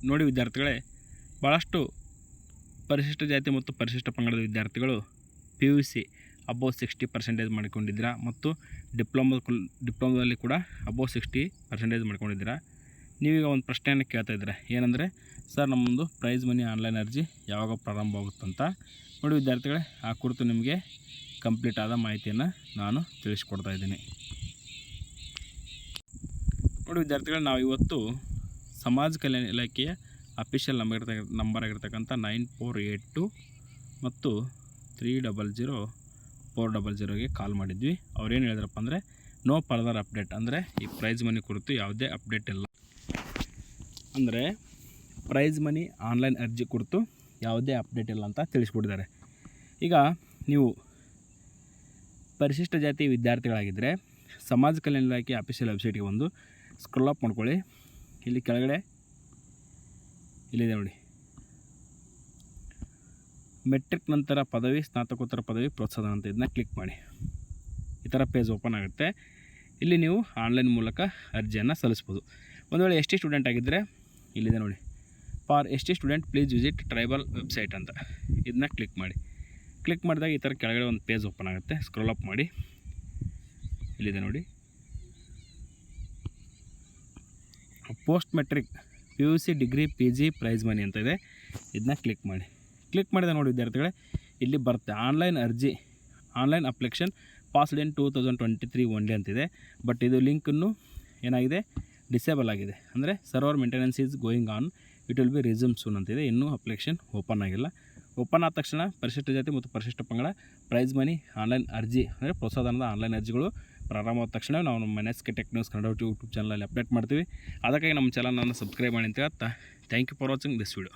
ನೋಡಿ ವಿದ್ಯಾರ್ಥಿಗಳೇ, ಭಾಳಷ್ಟು ಪರಿಶಿಷ್ಟ ಜಾತಿ ಮತ್ತು ಪರಿಶಿಷ್ಟ ಪಂಗಡದ ವಿದ್ಯಾರ್ಥಿಗಳು PUC ಅಬೋವ್ 60% ಮಾಡಿಕೊಂಡಿದ್ದೀರಾ ಮತ್ತು ಡಿಪ್ಲೊಮದಲ್ಲಿ ಕೂಡ ಅಬೋವ್ 60% ಮಾಡ್ಕೊಂಡಿದ್ದೀರಾ. ನೀವೀಗ ಒಂದು ಪ್ರಶ್ನೆಯನ್ನು ಕೇಳ್ತಾ ಇದ್ದೀರಾ, ಏನಂದರೆ ಸರ್ ನಮ್ಮೊಂದು ಪ್ರೈಸ್ ಮನಿ ಆನ್ಲೈನ್ ಅರ್ಜಿ ಯಾವಾಗ ಪ್ರಾರಂಭ ಆಗುತ್ತಂತ. ನೋಡಿ ವಿದ್ಯಾರ್ಥಿಗಳೇ, ಆ ಕುರಿತು ನಿಮಗೆ ಕಂಪ್ಲೀಟ್ ಆದ ಮಾಹಿತಿಯನ್ನು ನಾನು ತಿಳಿಸ್ಕೊಡ್ತಾ ಇದ್ದೀನಿ. ನೋಡಿ ವಿದ್ಯಾರ್ಥಿಗಳೇ, ನಾವು ಇವತ್ತು ಸಮಾಜ ಕಲ್ಯಾಣ ಇಲಾಖೆಯ ಅಫಿಷಿಯಲ್ ನಂಬರ್ ಆಗಿರ್ತಕ್ಕಂಥ 9482 ಮತ್ತು 300-400ಗೆ ಕಾಲ್ ಮಾಡಿದ್ವಿ. ಅವ್ರೇನು ಹೇಳಿದ್ರಪ್ಪ ಅಂದರೆ ನೋ ಫರ್ದರ್ ಅಪ್ಡೇಟ್, ಅಂದರೆ ಈ ಪ್ರೈಸ್ ಮನಿ ಕುರಿತು ಯಾವುದೇ ಅಪ್ಡೇಟ್ ಇಲ್ಲ. ಅಂದರೆ ಪ್ರೈಸ್ ಮನಿ ಆನ್ಲೈನ್ ಅರ್ಜಿ ಕುರಿತು ಯಾವುದೇ ಅಪ್ಡೇಟ್ ಇಲ್ಲ ಅಂತ ತಿಳಿಸ್ಕೊಟ್ಟಿದ್ದಾರೆ. ಈಗ ನೀವು ಪರಿಶಿಷ್ಟ ಜಾತಿ ವಿದ್ಯಾರ್ಥಿಗಳಾಗಿದ್ದರೆ ಸಮಾಜ ಕಲ್ಯಾಣ ಇಲಾಖೆ ಅಫಿಷಿಯಲ್ ವೆಬ್ಸೈಟ್ಗೆ ಒಂದು ಸ್ಕ್ರೋಲ್ ಅಪ್ ಮಾಡ್ಕೊಳ್ಳಿ. ಇಲ್ಲಿ ಕೆಳಗಡೆ ಇಲ್ಲಿದೆ ನೋಡಿ, ಮೆಟ್ರಿಕ್ ನಂತರ ಪದವಿ, ಸ್ನಾತಕೋತ್ತರ ಪದವಿ ಪ್ರೋತ್ಸಾಹ ಅಂತ ಇದನ್ನ ಕ್ಲಿಕ್ ಮಾಡಿ. ಈ ಥರ ಪೇಜ್ ಓಪನ್ ಆಗುತ್ತೆ. ಇಲ್ಲಿ ನೀವು ಆನ್ಲೈನ್ ಮೂಲಕ ಅರ್ಜಿಯನ್ನು ಸಲ್ಲಿಸ್ಬೋದು. ಒಂದು ವೇಳೆ ST ಸ್ಟೂಡೆಂಟ್ ಆಗಿದ್ದರೆ ಇಲ್ಲಿದೆ ನೋಡಿ, for ST student please visit tribal website ಅಂತ ಇದನ್ನ ಕ್ಲಿಕ್ ಮಾಡಿ. ಕ್ಲಿಕ್ ಮಾಡಿದಾಗ ಈ ಥರ ಕೆಳಗಡೆ ಒಂದು ಪೇಜ್ ಓಪನ್ ಆಗುತ್ತೆ. ಸ್ಕ್ರೋಲ್ ಅಪ್ ಮಾಡಿ, ಇಲ್ಲಿದೆ ನೋಡಿ, post matric PUC degree PG prize money ಅಂತ ಇದೆ. ಇದನ್ನ ಕ್ಲಿಕ್ ಮಾಡಿ. ಕ್ಲಿಕ್ ಮಾಡಿದ ನೋಡಿ ವಿದ್ಯಾರ್ಥಿಗಳೇ, ಇಲ್ಲಿ ಬರುತ್ತೆ ಆನ್ಲೈನ್ ಅರ್ಜಿ, online application passed in 2023 only ಅಂತಿದೆ. ಬಟ್ ಇದು ಲಿಂಕನ್ನು ಏನಾಗಿದೆ, ಡಿಸೇಬಲ್ ಆಗಿದೆ. ಅಂದರೆ server maintenance is going on, it will be resume soon ಅಂತಿದೆ. ಇನ್ನೂ ಅಪ್ಲಿಕೇಶನ್ ಓಪನ್ ಆಗಿಲ್ಲ. ಓಪನ್ ಆದ ತಕ್ಷಣ ಪರಿಶಿಷ್ಟ ಜಾತಿ ಮತ್ತು ಪರಿಶಿಷ್ಟ ಪಂಗಡ ಪ್ರೈಸ್ ಮನಿ ಆನ್ಲೈನ್ ಅರ್ಜಿ ಅಂದರೆ ಪ್ರೋತ್ಸಾಹಧನದ ಆನ್ಲೈನ್ ಅರ್ಜಿಗಳು ಪ್ರಾರಂಭ ಆದ ತಕ್ಷಣ ನಾವು ನಮ್ಮ NSK tech news Kannada YouTube ಚಾನಲಲ್ಲಿ ಅಪ್ಡೇಟ್ ಮಾಡ್ತೀವಿ. ಅದಕ್ಕಾಗಿ ನಮ್ಮ ಚಾನಲನ್ನು ಸಬ್ಸ್ಕ್ರೈಬ್ ಮಾಡಿ ಅಂತ ಹೇಳ್ತಾ, thank you for watching this video.